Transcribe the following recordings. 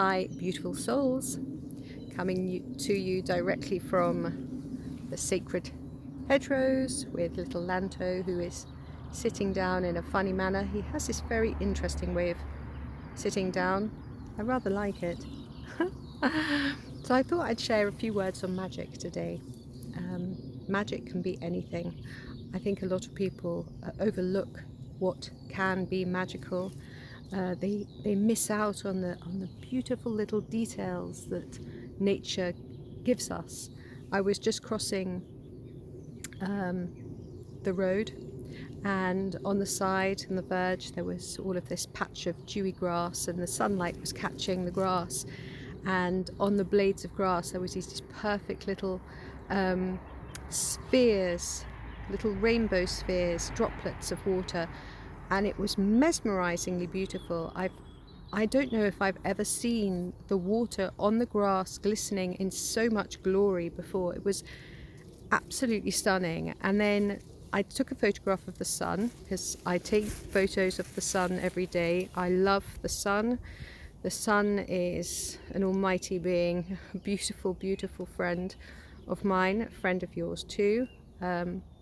Hi, beautiful souls, coming to you directly from the sacred hedgerows with little Lanto, who is sitting down in a funny manner. He has this very interesting way of sitting down. I rather like it. So I thought I'd share a few words on magic today. Magic can be anything. I think a lot of people overlook what can be magical. They miss out on the beautiful little details that nature gives us. I was just crossing the road, and on the side and the verge there was all of this patch of dewy grass, and the sunlight was catching the grass, and on the blades of grass there was these perfect little spheres, little rainbow spheres, droplets of water, and it was mesmerizingly beautiful. I don't know if I've ever seen the water on the grass glistening in so much glory before. It was absolutely stunning. And then I took a photograph of the sun, because I take photos of the sun every day. I love the sun. The sun is an almighty being, a beautiful, beautiful friend of mine, a friend of yours too.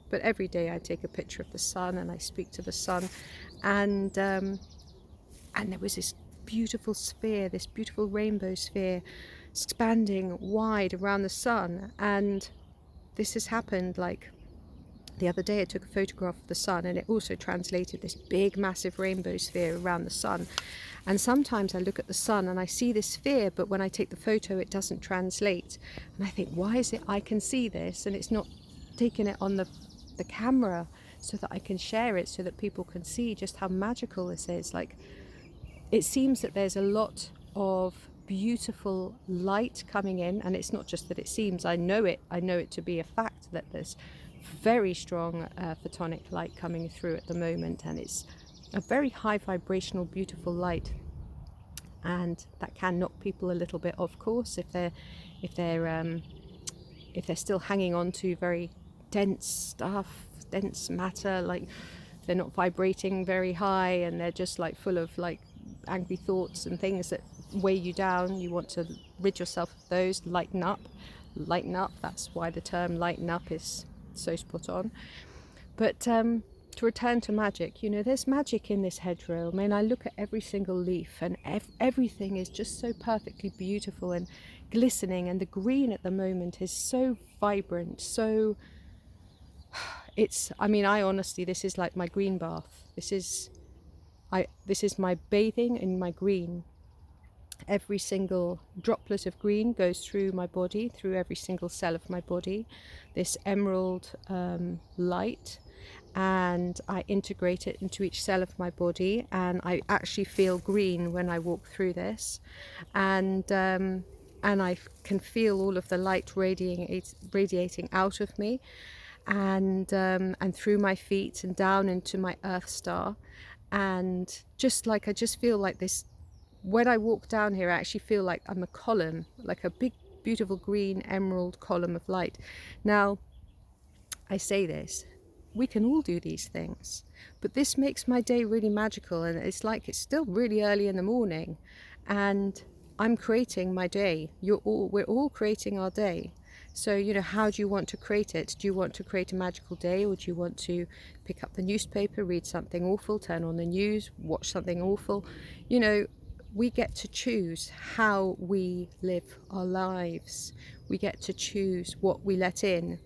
But every day I take a picture of the sun and I speak to the sun, and there was this beautiful sphere, this beautiful rainbow sphere, expanding wide around the sun. And this has happened, like the other day I took a photograph of the sun, and it also translated this big massive rainbow sphere around the sun. And sometimes I look at the sun and I see this sphere, but when I take the photo it doesn't translate, and I think, why is it I can see this and it's not taking it on the camera so that I can share it, so that people can see just how magical this is. Like, it seems that there's a lot of beautiful light coming in, and it's not just that it seems, I know it to be a fact that there's very strong photonic light coming through at the moment, and it's a very high vibrational, beautiful light, and that can knock people a little bit off course if they're still hanging on to very dense stuff, dense matter, like they're not vibrating very high and they're just like full of like angry thoughts and things that weigh you down. You want to rid yourself of those. Lighten up. That's why the term lighten up is so spot on. But to return to magic, there's magic in this hedgerow. I mean, I look at every single leaf, and everything is just so perfectly beautiful and glistening, and the green at the moment is so vibrant, so I honestly, this is like my green bath. This is my bathing in my green. Every single droplet of green goes through my body, through every single cell of my body, this emerald light, and I integrate it into each cell of my body, and I actually feel green when I walk through this, and I can feel all of the light radiating out of me, and through my feet and down into my earth star. And I just feel like this, when I walk down here, I actually feel like I'm a column, like a big beautiful green emerald column of light. Now, I say this, we can all do these things, but this makes my day really magical, and it's still really early in the morning, and I'm creating my day. We're all creating our day. So, how do you want to create it? Do you want to create a magical day, or do you want to pick up the newspaper, read something awful, turn on the news, watch something awful? We get to choose how we live our lives. We get to choose what we let in,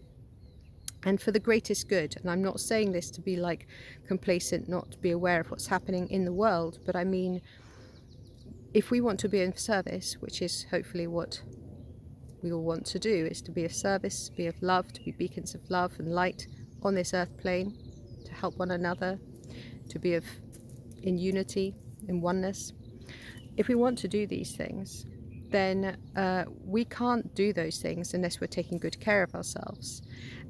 and for the greatest good. And I'm not saying this to be like complacent, not to be aware of what's happening in the world, but I mean, if we want to be in service, which is hopefully what we all want to do, is to be of service, be of love, to be beacons of love and light on this earth plane, to help one another, to be in unity, in oneness. If we want to do these things, then we can't do those things unless we're taking good care of ourselves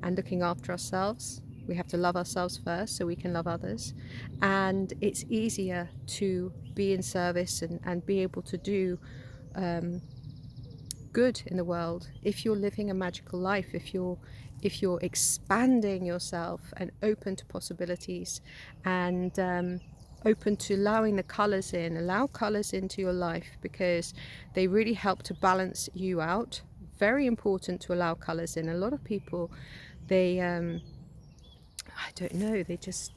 and looking after ourselves. We have to love ourselves first so we can love others, and it's easier to be in service and be able to do good in the world if you're living a magical life, if you're expanding yourself and open to possibilities, and open to allowing the colours in. Allow colours into your life because they really help to balance you out. Very important to allow colours in. A lot of people, they I don't know, they just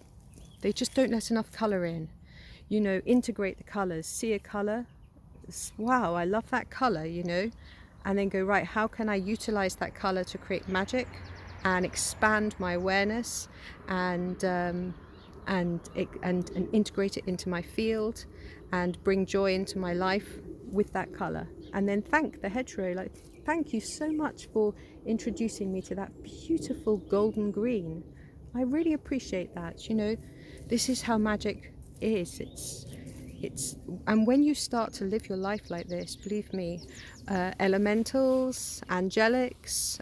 don't let enough colour in. You know, integrate the colours. See a colour, wow, I love that colour, you know, and then go, right, how can I utilize that colour to create magic and expand my awareness and integrate it into my field and bring joy into my life with that colour. And then thank the hedgerow, like, thank you so much for introducing me to that beautiful golden green. I really appreciate that. You know, this is how magic is. It's and when you start to live your life like this, believe me, elementals, angelics,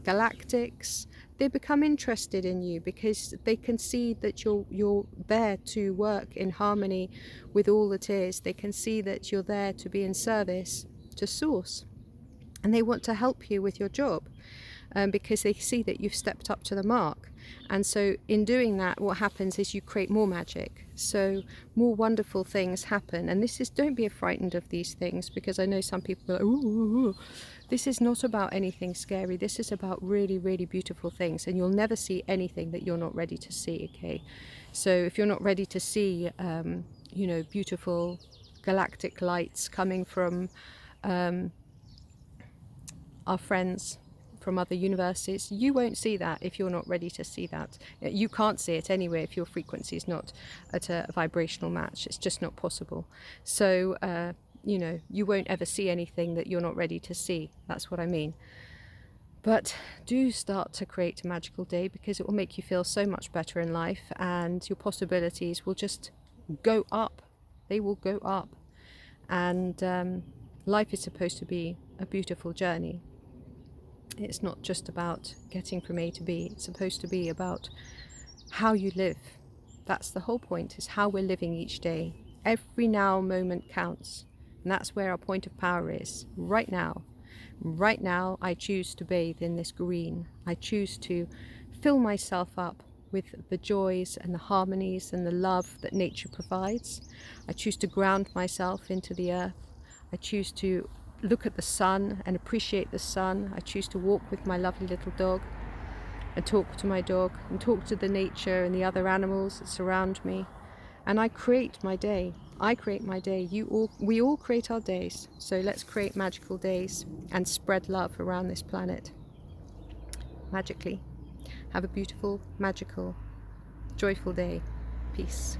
galactics, they become interested in you because they can see that you're there to work in harmony with all that is. They can see that you're there to be in service to Source, and they want to help you with your job. Because they see that you've stepped up to the mark. And so in doing that, what happens is you create more magic. So more wonderful things happen. And this is, don't be frightened of these things, because I know some people are like, ooh. This is not about anything scary. This is about really, really beautiful things. And you'll never see anything that you're not ready to see, okay? So if you're not ready to see, you know, beautiful galactic lights coming from our friends from other universes, you won't see that if you're not ready to see that. You can't see it anyway if your frequency is not at a vibrational match. It's just not possible. So you know, you won't ever see anything that you're not ready to see. That's what I mean. But do start to create a magical day, because it will make you feel so much better in life, and your possibilities will just go up. They will go up. And life is supposed to be a beautiful journey. It's not just about getting from A to B. It's supposed to be about how you live. That's the whole point, is how we're living each day. Every now moment counts. And that's where our point of power is. Right now. Right now, I choose to bathe in this green. I choose to fill myself up with the joys and the harmonies and the love that nature provides. I choose to ground myself into the earth. I choose to look at the sun and appreciate the sun. I choose to walk with my lovely little dog and talk to my dog and talk to the nature and the other animals that surround me. And I create my day. I create my day. We all create our days. So let's create magical days and spread love around this planet magically. Have a beautiful, magical, joyful day. Peace.